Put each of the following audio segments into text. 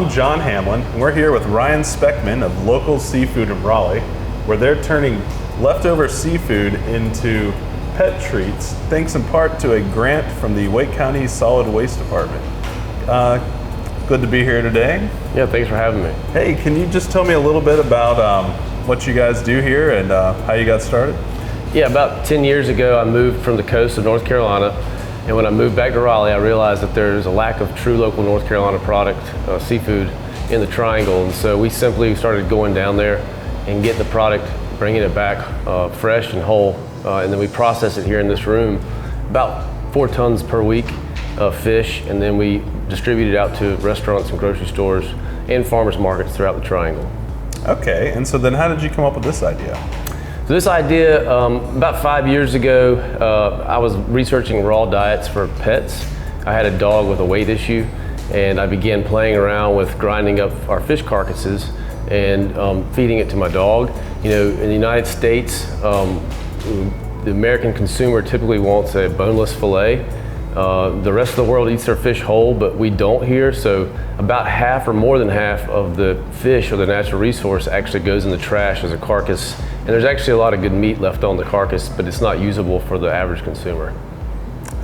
I'm John Hamlin, and we're here with Ryan Speckman of Local Seafood in Raleigh, where they're turning leftover seafood into pet treats, thanks in part to a grant from the Wake County Solid Waste Department. Good to be here today. Yeah, thanks for having me. Hey, can you just tell me a little bit about what you guys do here and how you got started? Yeah, about 10 years ago, I moved from the coast of North Carolina, and when I moved back to Raleigh, I realized that there's a lack of true local North Carolina product, seafood, in the Triangle, and so we simply started going down there and getting the product, bringing it back fresh and whole, and then we process it here in this room, about 4 tons per week of fish, and then we distribute it out to restaurants and grocery stores and farmers markets throughout the Triangle. Okay, and so then how did you come up with this idea? So this idea, about 5 years ago, I was researching raw diets for pets. I had a dog with a weight issue, and I began playing around with grinding up our fish carcasses and feeding it to my dog. You know, in the United States, the American consumer typically wants a boneless fillet. The rest of the world eats their fish whole, but we don't here. So about half or more than half of the fish or the natural resource actually goes in the trash as a carcass. And there's actually a lot of good meat left on the carcass, but it's not usable for the average consumer.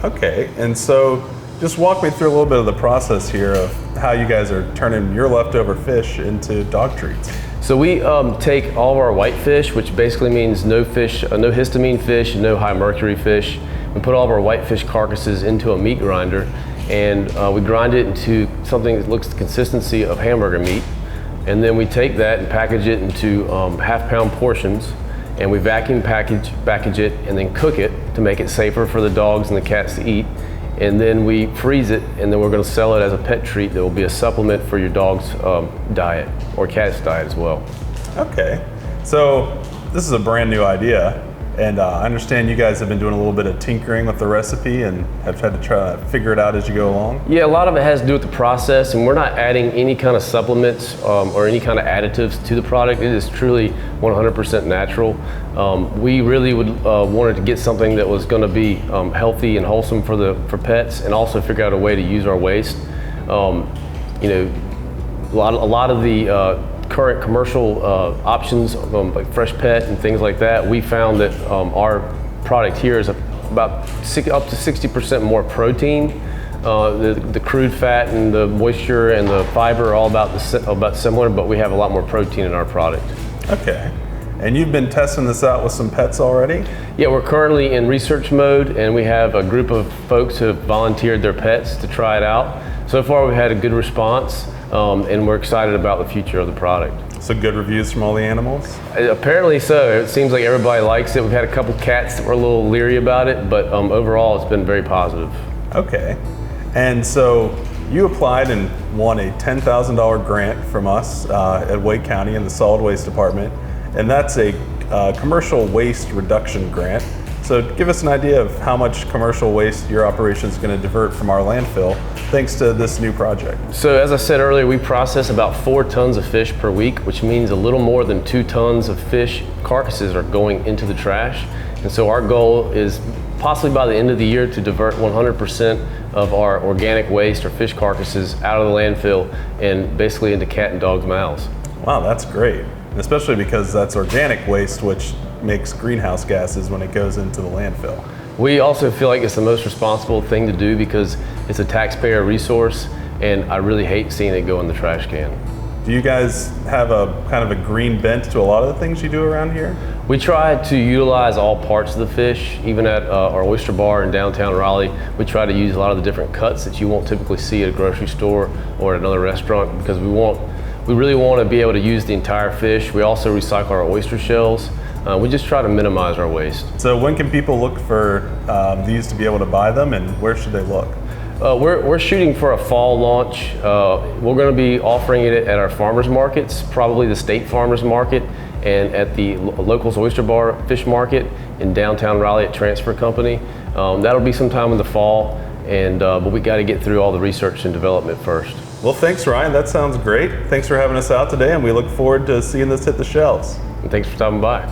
Okay, and so just walk me through a little bit of the process here of how you guys are turning your leftover fish into dog treats. So we take all of our white fish, which basically means no fish, no histamine fish, no high mercury fish. We put all of our white fish carcasses into a meat grinder, and we grind it into something that looks the consistency of hamburger meat. And then we take that and package it into half-pound portions, and we vacuum package it, and then cook it to make it safer for the dogs and the cats to eat. And then we freeze it, and then we're going to sell it as a pet treat that will be a supplement for your dog's diet or cat's diet as well. Okay, so this is a brand new idea. And I understand you guys have been doing a little bit of tinkering with the recipe and have had to try to figure it out as you go along? Yeah, a lot of it has to do with the process, and we're not adding any kind of supplements or any kind of additives to the product. It is truly 100% natural. We really wanted to get something that was going to be healthy and wholesome for pets, and also figure out a way to use our waste. You know, a lot of the current commercial options like Fresh Pet and things like that, we found that our product here is about up to 60% more protein. The crude fat and the moisture and the fiber are all about similar, but we have a lot more protein in our product. Okay, and you've been testing this out with some pets already? Yeah, we're currently in research mode, and we have a group of folks who have volunteered their pets to try it out. So far we've had a good response. And we're excited about the future of the product. So good reviews from all the animals? Apparently so. It seems like everybody likes it. We've had a couple cats that were a little leery about it, but overall it's been very positive. Okay. And so you applied and won a $10,000 grant from us at Wake County in the Solid Waste Department, and that's a commercial waste reduction grant. So give us an idea of how much commercial waste your operation is going to divert from our landfill thanks to this new project. So as I said earlier, we process about 4 tons of fish per week, which means a little more than 2 tons of fish carcasses are going into the trash. And so our goal is possibly by the end of the year to divert 100% of our organic waste or fish carcasses out of the landfill and basically into cat and dog's mouths. Wow, that's great. And especially because that's organic waste, which makes greenhouse gases when it goes into the landfill. We also feel like it's the most responsible thing to do because it's a taxpayer resource, and I really hate seeing it go in the trash can. Do you guys have a kind of a green bent to a lot of the things you do around here? We try to utilize all parts of the fish. Even at our oyster bar in downtown Raleigh, we try to use a lot of the different cuts that you won't typically see at a grocery store or at another restaurant, because we really want to be able to use the entire fish. We also recycle our oyster shells. We just try to minimize our waste. So when can people look for these to be able to buy them, and where should they look? We're shooting for a fall launch. We're going to be offering it at our farmers markets, probably the state farmers market, and at the Locals Oyster Bar Fish Market in downtown Raleigh at Transfer Company. That'll be sometime in the fall, but we got to get through all the research and development first. Well, thanks, Ryan. That sounds great. Thanks for having us out today, and we look forward to seeing this hit the shelves. And thanks for stopping by.